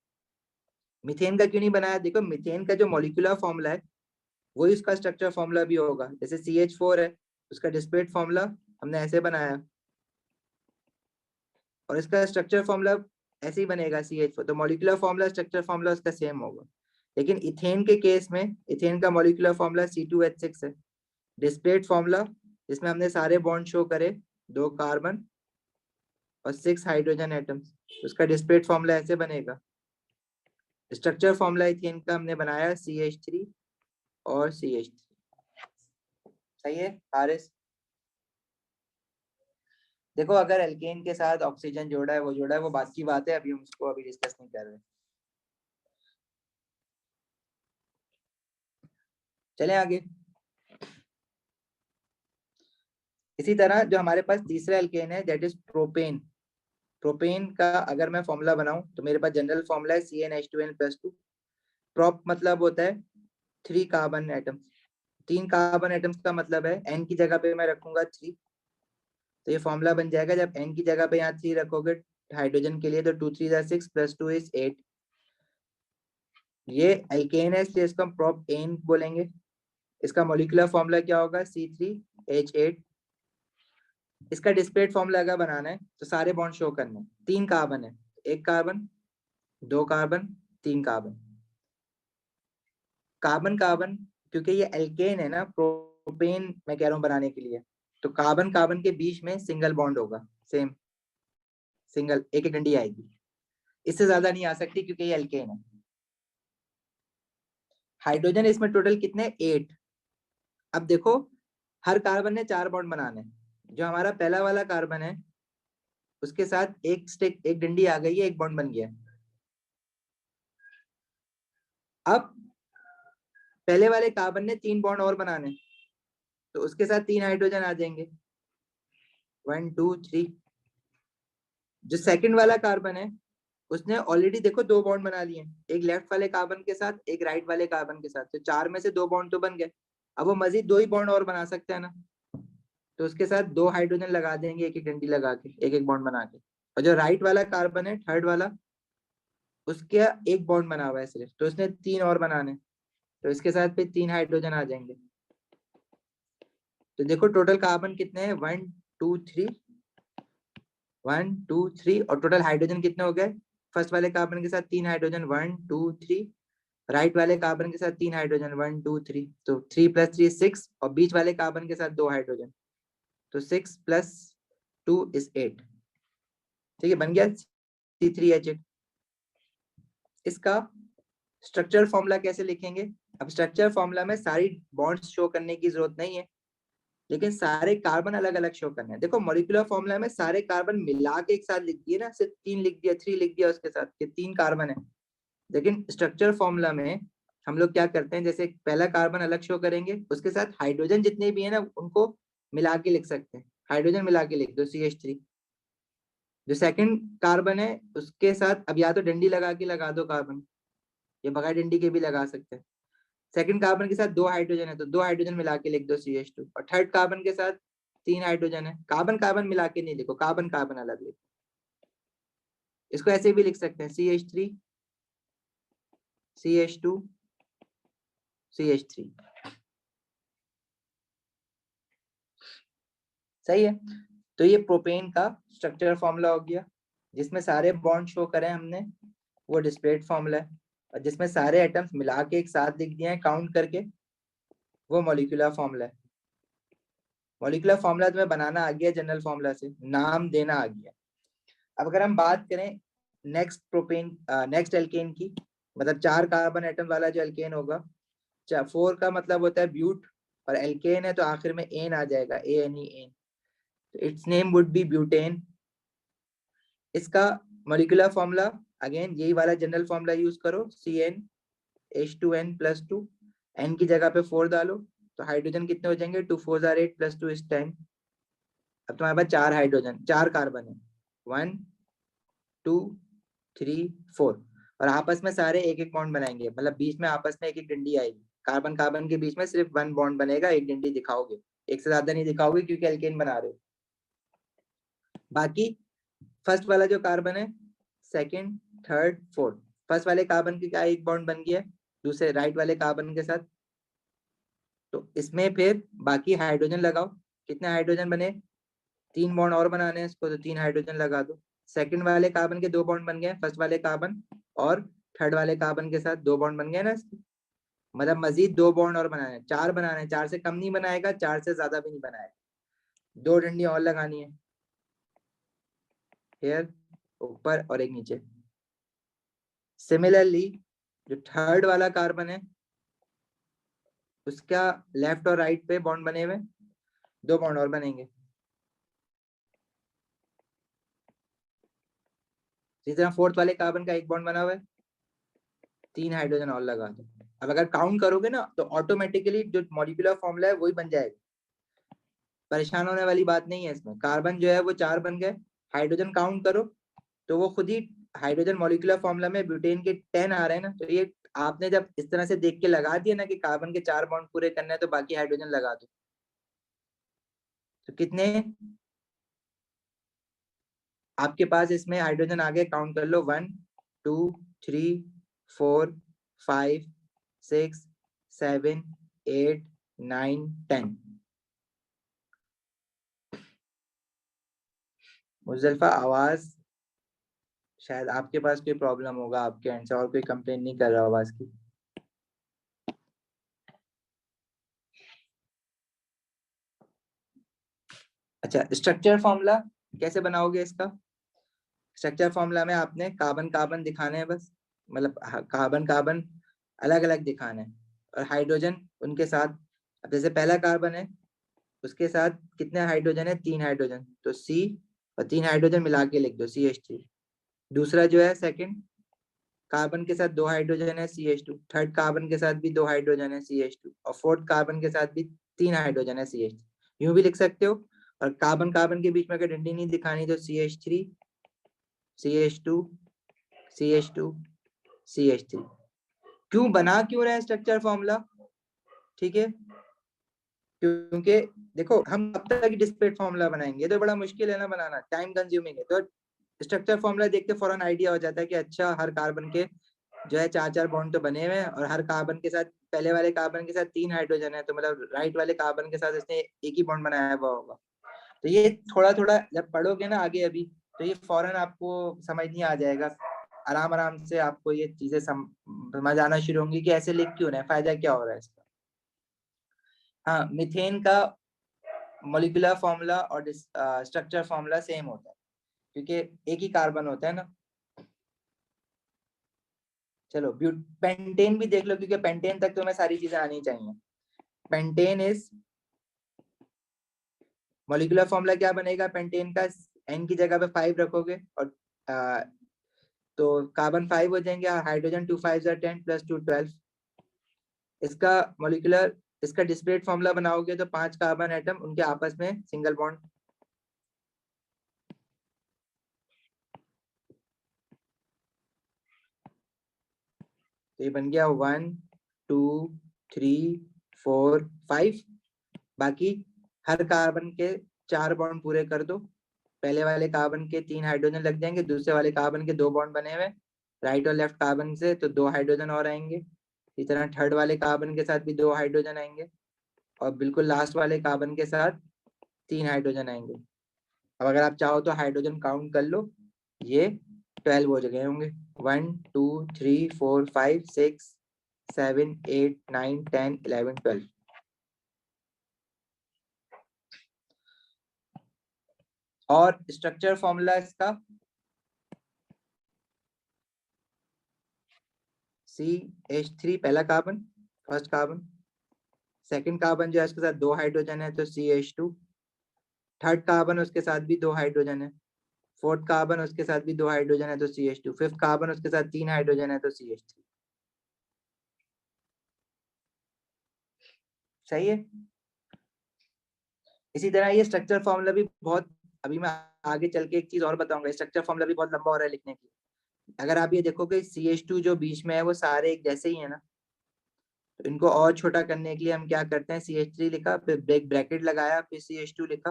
मिथेन का क्यों नहीं बनाया? देखो, मिथेन का जो मॉलिक्यूलर फॉर्मूला है वही उसका स्ट्रक्चर फॉर्मूला भी होगा। जैसे CH4 है, उसका डिस्प्लेट फॉर्मूला हमने ऐसे बनाया, और इसका स्ट्रक्चर फॉर्मूला ऐसे ही बनेगा CH4, तो मॉलिक्यूलर फॉर्मूला स्ट्रक्चर फॉर्मूला उसका सेम होगा। लेकिन इथेन के केस में इथेन का मॉलिक्यूलर फॉर्मूला C2H6 है, डिस्प्लेट फॉर्मूला जिसमें हमने सारे बॉन्ड शो करे, 2 कार्बन और 6 हाइड्रोजन एटम्स, उसका डिस्प्लेट फॉर्मूला ऐसे बनेगा। स्ट्रक्चर फॉर्मूला इथेन का हमने बनाया CH3 और CH3। सही है हारिस? देखो, अगर एल्केन के साथ ऑक्सीजन जोड़ा है, वो जोड़ा है, वो बात की बात है, अभी हम उसको अभी डिस्कस नहीं कर रहे। चलें आगे। इसी तरह जो हमारे पास तीसरा एल्केन है दैट इज प्रोपेन। प्रोपेन का अगर मैं फॉर्मूला बनाऊं तो मेरे पास जनरल फॉर्मूला है CnH2n+2। प्रोप मतलब होता है 3 कार्बन एटम्स। 3 कार्बन एटम्स का मतलब है n की जगह पे मैं रखूंगा 3, तो ये फॉर्मूला बन जाएगा जब n की जगह पे यहाँ 3 रखोगे हाइड्रोजन के लिए, तो 2 3 6 +2 is 8। ये एल्केन है इसलिए इसको हम प्रोप एन बोलेंगे। इसका मॉलिक्यूलर फॉर्मूला क्या होगा, C3H8। इसका डिस्क्रीट फॉर्मूला अगर बनाना है तो सारे बॉन्ड शो करने हैं। 3 कार्बन है, 1 carbon, 2 carbon, 3 carbon. Carbon carbon क्योंकि ये एल्केन है ना, प्रोपेन मैं कह रहा हूँ बनाने के लिए, तो कार्बन कार्बन के बीच में सिंगल बॉन्ड होगा, सेम सिंगल, एक एक डंडी आएगी, इससे ज्यादा नहीं आ सकती क्योंकि ये एल्केन है। हाइड्रोजन इसमें टोटल कितने, 8। अब देखो हर कार्बन ने 4 बॉन्ड बनाने हैं। जो हमारा पहला वाला कार्बन है उसके साथ एक स्टिक, एक डंडी आ गई है, एक बॉन्ड बन गया। अब पहले वाले कार्बन ने 3 बॉन्ड और बनाने, तो उसके साथ 3 हाइड्रोजन आ जाएंगे, 1 2 3। जो सेकंड वाला कार्बन है उसने ऑलरेडी देखो 2 बॉन्ड बना लिए, एक लेफ्ट वाले कार्बन के साथ, एक राइट वाले कार्बन के साथ, तो 4 में से 2 बॉन्ड तो बन गए। अब वो मजीद 2 ही बॉन्ड और बना सकते हैं ना, तो उसके साथ 2 हाइड्रोजन लगा देंगे, एक एक डंडी लगा के, एक एक बॉन्ड बना के। और जो राइट वाला कार्बन है, थर्ड वाला, उसके एक बॉन्ड बना हुआ है सिर्फ, तो उसने 3 और बनाने, तो इसके साथ फिर 3 हाइड्रोजन आ जाएंगे। तो देखो टोटल कार्बन कितने हैं, 1 2 3, 1 2 3, और टोटल हाइड्रोजन कितने हो गए, फर्स्ट वाले कार्बन के साथ 3 हाइड्रोजन, 1 2 3, राइट वाले कार्बन के साथ 3 हाइड्रोजन, 1 2 3, तो 3 + 3 6, और बीच वाले कार्बन के साथ 2 हाइड्रोजन, तो 6 + 2 is 8। ठीक है, बन गया C3H8। इसका स्ट्रक्चरल फॉर्मूला कैसे लिखेंगे, अब स्ट्रक्चर फॉर्मूला में सारी बॉन्ड्स शो करने की जरूरत नहीं है, लेकिन सारे कार्बन अलग अलग शो करने हैं। देखो मॉलिक्यूलर फॉर्मूला में सारे कार्बन मिला के एक साथ लिख दिए ना, सिर्फ 3 लिख दिया, 3 लिख दिया उसके साथ कि 3 कार्बन है। लेकिन स्ट्रक्चर फॉर्मूला में हम लोग क्या करते हैं, जैसे पहला कार्बन अलग शो करेंगे, उसके साथ हाइड्रोजन जितने भी है ना उनको मिला के लिख सकते हैं, हाइड्रोजन मिला के लिख दो CH3। जो सेकंड कार्बन है उसके साथ अब या तो डंडी लगा के लगा दो कार्बन, या बगैर डंडी के भी लगा सकते हैं। सेकंड कार्बन के साथ 2 हाइड्रोजन है तो 2 हाइड्रोजन मिला के लिख दो CH2, और थर्ड कार्बन के साथ 3 हाइड्रोजन है, कार्बन कार्बन मिला के नहीं लिखो, कार्बन कार्बन अलग लिखो। इसको ऐसे भी लिख सकते हैं CH3 CH2 CH3। सही है, तो ये प्रोपेन का स्ट्रक्चर फॉर्मूला हो गया, जिसमें सारे बॉन्ड शो करें हमने, वो डिस्प्लेड फॉर्मूला है, और जिसमें सारे एटम्स मिला के एक साथ लिख दिए हैं काउंट करके, वो मॉलिक्यूलर फॉर्मूला है। मॉलिक्यूलर फॉर्मूला तुम्हें बनाना आ गया, जनरल फॉर्मूला से नाम देना आ गया। अब अगर हम बात करें नेक्स्ट प्रोपेन, नेक्स्ट एल्केन की, मतलब 4 कार्बन एटम वाला जो एल्केन होगा, 4 का मतलब होता है ब्यूट, और एल्केन है तो आखिर में एन आ जाएगा, ANE, तो it's name would be butane. इसका मॉलिक्यूलर फॉर्मूला अगेन यही वाला जनरल फॉर्मूला यूज करो, CnH2n+2, n की जगह पे 4 डालो, तो हाइड्रोजन कितने हो जाएंगे, 2 4 8 + 2 is 10। अब तुम्हारे पास 4 हाइड्रोजन, 4 कार्बन है, 1 2 3 4, और आपस में सारे एक एक बॉन्ड बनाएंगे, मतलब बीच में आपस में एक एक डंडी आएगी, कार्बन कार्बन के बीच में सिर्फ 1 बॉन्ड बनेगा, एक डंडी दिखाओगे, एक से ज्यादा नहीं दिखाओगे क्योंकि एल्केन बना रहे हो। बाकी फर्स्ट वाला जो कार्बन है, सेकंड थर्ड फोर्थ, फर्स्ट वाले कार्बन के क्या एक बॉन्ड बन गया दूसरे राइट वाले कार्बन के साथ, तो इसमें फिर बाकी हाइड्रोजन लगाओ, कितने हाइड्रोजन बने, 3 बॉन्ड और बनाने हैं इसको, तो 3 हाइड्रोजन लगा दो। सेकंड वाले कार्बन के 2 बॉन्ड बन गए, फर्स्ट वाले कार्बन और थर्ड वाले कार्बन के साथ 2 बॉन्ड बन गए ना इसके, मतलब मजीद 2 बॉन्ड और बनाने, 4 बनाने, 4 से कम नहीं बनाएगा, 4 से ज्यादा भी नहीं बनाएगा, 2 डंडी और लगानी है, हेयर ऊपर और एक नीचे। सिमिलरली जो थर्ड वाला कार्बन है उसका लेफ्ट और राइट पे बॉन्ड बने हुए, 2 बॉन्ड और बनेंगे। इसी तरह फोर्थ वाले कार्बन का एक बॉन्ड बना हुआ है, 3 हाइड्रोजन और लगा दो। अब अगर काउंट करोगे ना तो ऑटोमेटिकली जो मॉलिक्यूलर फॉर्मूला है वही बन जाएगा, परेशान होने वाली बात नहीं है इसमें। कार्बन जो है वो 4 बन गए, हाइड्रोजन काउंट करो, तो वो खुद ही हाइड्रोजन मॉलिक्यूलर फॉर्मूला में ब्यूटेन के 10 आ रहे हैं ना, तो ये आपने जब इस तरह से देख के लगा दिया ना कि कार्बन के 4 बॉन्ड पूरे करने हैं तो बाकी हाइड्रोजन लगा दो, तो कितने आपके पास इसमें हाइड्रोजन आगे काउंट कर लो, 1 2 3 4 5 6 7 8 9 10। मुजल्फा आवाज शायद आपके पास कोई प्रॉब्लम होगा आपके एंड से, और कोई कंप्लेन नहीं कर रहा आवाज की। अच्छा, स्ट्रक्चर फॉर्मूला कैसे बनाओगे इसका? स्ट्रक्चर फॉर्मूला में आपने कार्बन कार्बन दिखाने हैं बस, मतलब कार्बन कार्बन अलग अलग दिखाने हैं, और हाइड्रोजन उनके साथ। अब जैसे पहला कार्बन है, उसके साथ कितने हाइड्रोजन है? 3 हाइड्रोजन, तो सी और 3 हाइड्रोजन मिला के लिख दो CH3। दूसरा जो है सेकंड कार्बन के साथ 2 हाइड्रोजन है CH2, थर्ड कार्बन के साथ भी 2 हाइड्रोजन है CH2, और फोर्थ कार्बन के साथ भी 3 हाइड्रोजन है CH3। यूं भी लिख सकते हो, और कार्बन कार्बन के बीच में अगर डंडी नहीं दिखानी तो CH3 CH2 CH2 CH3। क्यों बना क्यों रहे स्ट्रक्चर फॉर्मूला? ठीक है, क्योंकि देखो हम अब तक डिस्क्रीट फॉर्मूला बनाएंगे तो बड़ा मुश्किल है ना बनाना, टाइम कंज्यूमिंग है, तो स्ट्रक्चर फॉर्मूला देख के फौरन आइडिया हो जाता है कि अच्छा हर कार्बन के जो है 4 4 बॉन्ड तो बने हुए हैं, और हर कार्बन के साथ पहले वाले कार्बन के साथ 3 हाइड्रोजन है, तो मतलब राइट वाले कार्बन के साथ इसने एक ही बॉन्ड बनाया हुआ होगा। तो ये थोड़ा थोड़ा जब पढ़ोगे ना आगे अभी, तो ये फौरन आपको समझ नहीं आ जाएगा, आराम आराम से आपको ये चीजें समझ आना शुरू होंगी कि ऐसे लिख क्यों रहे हैं, फायदा क्या हो रहा है इसका। हाँ, मीथेन का मॉलिक्यूलर फॉर्मूला और स्ट्रक्चर फॉर्मूला सेम होता है, क्योंकि एक ही कार्बन होता है ना। चलो पेंटेन भी देख लो, क्योंकि पेंटेन तक तो मैं सारी चीजें आनी चाहिए। पेंटेन इज मॉलिक्यूलर फॉर्मूला क्या बनेगा पेंटेन का? एन की जगह पे 5 रखोगे, और तो कार्बन 5 हो जाएंगे, हाइड्रोजन 2 5 10 प्लस 2 12। इसका मॉलिक्यूलर इसका डिस्क्रीट फॉर्मूला बनाओगे तो 5 कार्बन एटम उनके आपस में सिंगल बॉन्ड, तो ये बन गया 1 2 3 4 5। बाकी हर कार्बन के 4 बॉन्ड पूरे कर दो, पहले वाले कार्बन के 3 हाइड्रोजन लग जाएंगे, दूसरे वाले कार्बन के 2 बॉन्ड बने हुए राइट और लेफ्ट कार्बन से, तो 2 हाइड्रोजन और आएंगे। इसी तरह थर्ड वाले कार्बन के साथ भी 2 हाइड्रोजन आएंगे, और बिल्कुल लास्ट वाले कार्बन के साथ 3 हाइड्रोजन आएंगे। अब अगर आप चाहो तो हाइड्रोजन काउंट कर लो, ये 12 हो गए होंगे, 1 2 3 4 5 6 7 8 9 10 11 12। और स्ट्रक्चर फॉर्मूला इसका CH3 पहला carbon, first carbon, second carbon जो है उसके साथ 2 हाइड्रोजन है तो CH2, थर्ड कार्बन उसके साथ भी 2 हाइड्रोजन है, फोर्थ कार्बन उसके साथ भी 2 हाइड्रोजन है तो CH2, फिफ्थ कार्बन उसके साथ 3 हाइड्रोजन है तो CH3। सही है। इसी तरह ये स्ट्रक्चर फॉर्मूला भी बहुत, अभी मैं आगे चल के एक चीज और बताऊंगा, स्ट्रक्चर फॉर्मूला भी बहुत लंबा हो रहा है लिखने की। अगर आप ये देखोगे CH2 जो बीच में है वो सारे एक जैसे ही है ना, तो इनको और छोटा करने के लिए हम क्या करते हैं, CH3 लिखा, फिर ब्रैकेट लगाया, फिर CH2 लिखा,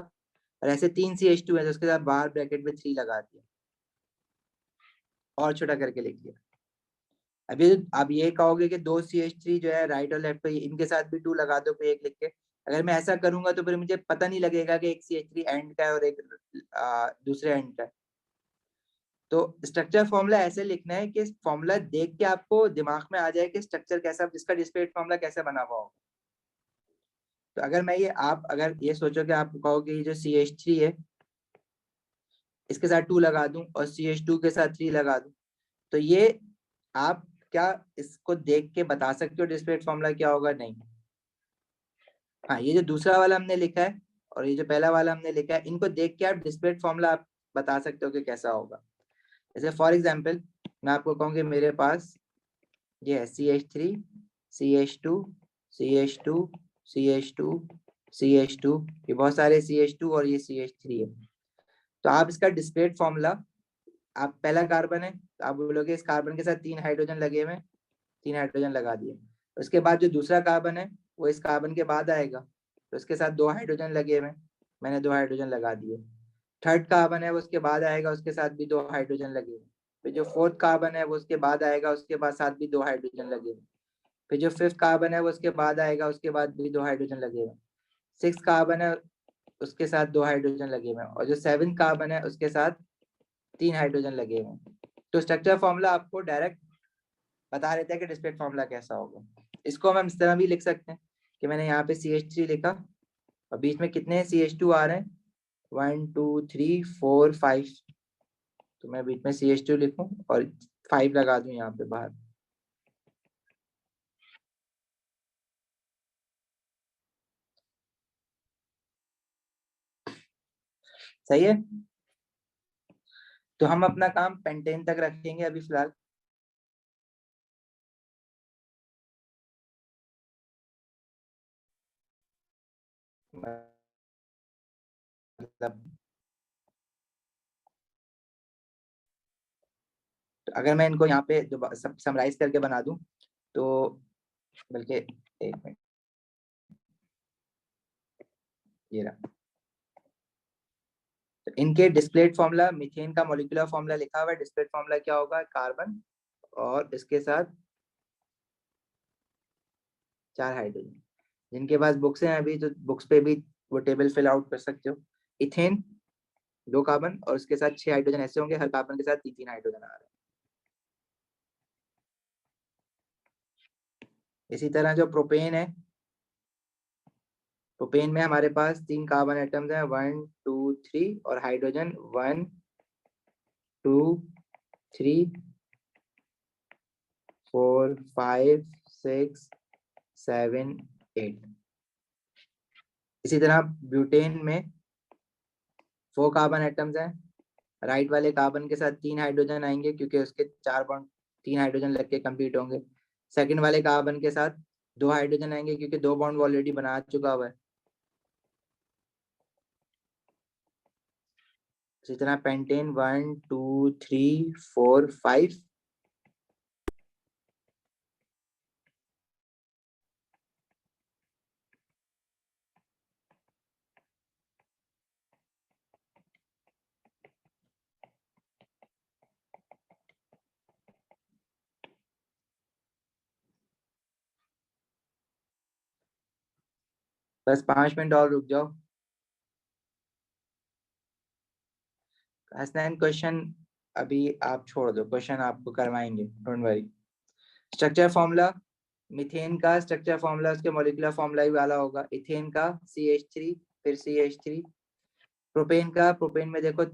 और ऐसे 3 CH2 है तो उसके साथ बाहर ब्रैकेट में 3 लगा दिया, और छोटा करके लिख दिया। अभी आप ये कहोगे कि 2 CH3 जो है राइट और लेफ्ट पे, इनके साथ भी 2 लगा दो कोई एक लिख के। अगर मैं ऐसा करूंगा तो फिर मुझे पता नहीं लगेगा कि एक CH3 एंड का है और एक दूसरे एंड का है। तो स्ट्रक्चर फॉर्मूला ऐसे लिखना है कि फॉर्मूला देख के आपको दिमाग में आ जाए कि स्ट्रक्चर कैसा, इसका डिस्क्रीट फॉर्मूला कैसे बना हुआ होगा। तो अगर मैं ये आप अगर ये सोचो कि आप कहोगे ये जो CH3 है इसके साथ 2 लगा दूं और CH2 के साथ 3 लगा दूं, तो ये आप क्या इसको देख के बता सकते हो डिस्क्रीट फॉर्मूला क्या होगा? नहीं। हाँ, ये जो दूसरा वाला हमने लिखा है और ये जो पहला वाला हमने लिखा है, इनको देख के आप डिस्क्रीट फॉर्मूला आप बता सकते हो कि कैसा होगा। जैसे फॉर एग्जांपल मैं आपको कहूँ मेरे पास ये है CH3 CH2 CH2 CH2 CH2, ये बहुत सारे CH2 और ये CH3 है। तो आप इसका डिस्क्रीट फॉर्मूला आप पहला कार्बन है तो आप बोलोगे इस कार्बन के साथ 3 हाइड्रोजन लगे हुए, 3 हाइड्रोजन लगा दिए। उसके बाद जो दूसरा कार्बन है वो इस कार्बन के बाद आएगा, तो उसके साथ 2 हाइड्रोजन लगे हुए, मैंने 2 हाइड्रोजन लगा दिए। थर्ड कार्बन है वो उसके बाद आएगा, उसके साथ भी 2 हाइड्रोजन लगे हुए। फिर जो फोर्थ कार्बन है वो उसके बाद आएगा, उसके बाद साथ भी 2 हाइड्रोजन लगे हुए। फिर जो फिफ्थ कार्बन है वो उसके बाद आएगा, उसके बाद भी 2 हाइड्रोजन लगे हुए। सिक्स कार्बन है उसके साथ 2 हाइड्रोजन लगे हुए, और जो सेवंथ कार्बन है उसके साथ 3 हाइड्रोजन लगे हुए। तो स्ट्रक्चर फॉर्मूला आपको डायरेक्ट बता देता है कि डिस्प्लेट फॉर्मूला कैसा होगा। इसको हम इस तरह भी लिख सकते हैं कि मैंने यहाँ पे CH3 लिखा और बीच में कितने CH2 आ रहे हैं, 1 2 3 4 5, तो मैं बीच में CH2 लिखूं और 5 लगा दूं यहाँ पे बाहर। सही है, तो हम अपना काम पेंटेन तक रखेंगे अभी फिलहाल। मतलब तो अगर मैं इनको यहाँ पे सब समराइज करके बना दूं तो, बल्कि एक मिनट, ये रहा। तो इनके डिस्प्लेट फॉर्मूला, मीथेन का मॉलिक्यूलर फॉर्मूला लिखा हुआ है, डिस्प्लेट फॉर्मूला क्या होगा, कार्बन और इसके साथ 4 हाइड्रोजन। जिनके पास बुक्स हैं अभी तो बुक्स पे भी वो टेबल फिल आउट कर सकते हो। इथेन 2 कार्बन और उसके साथ 6 हाइड्रोजन ऐसे होंगे, हर कार्बन के साथ 3 हाइड्रोजन आ रहे हैं। इसी तरह जो प्रोपेन है, प्रोपेन में हमारे पास 3 कार्बन एटम्स हैं, 1 2 3, और हाइड्रोजन 1 2 3 4 5 6 7 8। इसी तरह ब्यूटेन में 4 कार्बन एटम्स हैं, राइट वाले कार्बन के साथ 3 हाइड्रोजन आएंगे क्योंकि उसके 4 बॉन्ड 3 हाइड्रोजन लग के कंप्लीट होंगे। सेकंड वाले कार्बन के साथ 2 हाइड्रोजन आएंगे क्योंकि 2 बॉन्ड ऑलरेडी बना चुका हुआ है। इसी तरह पेंटेन 1 2 3 4 5। बस 5 मिनट और रुक जाओ। हसनैन क्वेश्चन अभी आप छोड़ दो, क्वेश्चन आपको करवाएंगे, don't worry. Structure formula, methane का स्ट्रक्चर फॉर्मूला उसके मॉलिक्यूलर फॉर्मूला ही वाला होगा। इथेन का CH3 फिर CH3। प्रोपेन का, प्रोपेन में देखो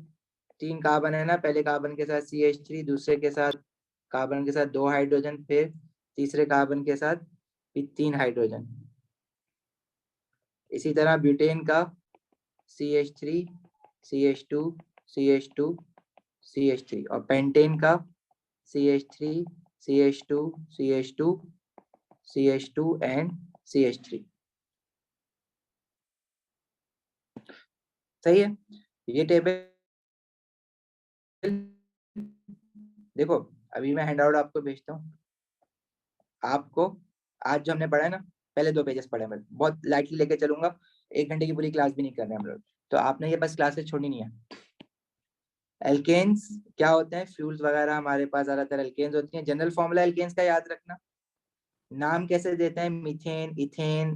3 कार्बन है ना, पहले कार्बन के साथ CH3, दूसरे के साथ कार्बन के साथ 2 हाइड्रोजन, फिर तीसरे कार्बन के साथ भी 3 हाइड्रोजन। इसी तरह ब्यूटेन का CH3 CH2 CH2 CH3, और पेंटेन का CH3 CH2 CH2 CH2 and CH3। सही है, ये टेबल देखो। अभी मैं हैंडआउट आपको भेजता हूँ। आपको आज जो हमने पढ़ा है ना, पहले 2 पेजेस पढ़े, मैं बहुत लाइटली लेके चलूंगा, 1 घंटे की पूरी क्लास भी नहीं कर रहे हम लोग, तो आपने ये बस क्लासेस छोड़नी नहीं है। एल्केन्स क्या होते हैं, फ्यूल्स वगैरह हमारे पास ज्यादातर एल्केन्स होती हैं। जनरल फॉर्मूला एल्केन्स का याद रखना। नाम कैसे देते हैं, मीथेन इथेन,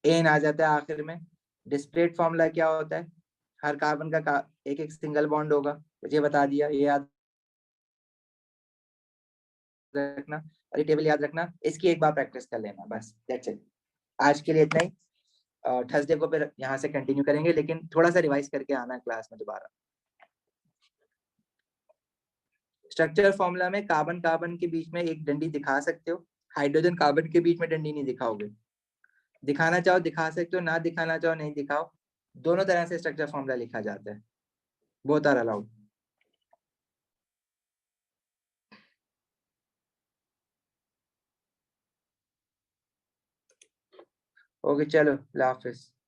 एन आ जाता है आखिर में। डिस्प्लेट फॉर्मूला क्या होता है, हर कार्बन का एक एक सिंगल बॉन्ड होगा, मुझे बता दिया, ये याद रखना। और ये टेबल याद रखना, इसकी एक बार प्रैक्टिस कर लेना, बस दैट्स इट। आज के लिए इतना ही। थर्सडे को फिर यहाँ से कंटिन्यू करेंगे, लेकिन थोड़ा सा रिवाइज करके आना है क्लास में दोबारा। स्ट्रक्चर फॉर्मूला में कार्बन कार्बन के बीच में एक डंडी दिखा सकते हो, हाइड्रोजन कार्बन के बीच में डंडी नहीं दिखाओगे। दिखाना चाहो दिखा सकते हो, ना दिखाना चाहो नहीं दिखाओ, दोनों तरह से स्ट्रक्चर फॉर्मूला लिखा जाता है, बोथ आर अलाउड। ओके चलो, अल्लाह हाफिज।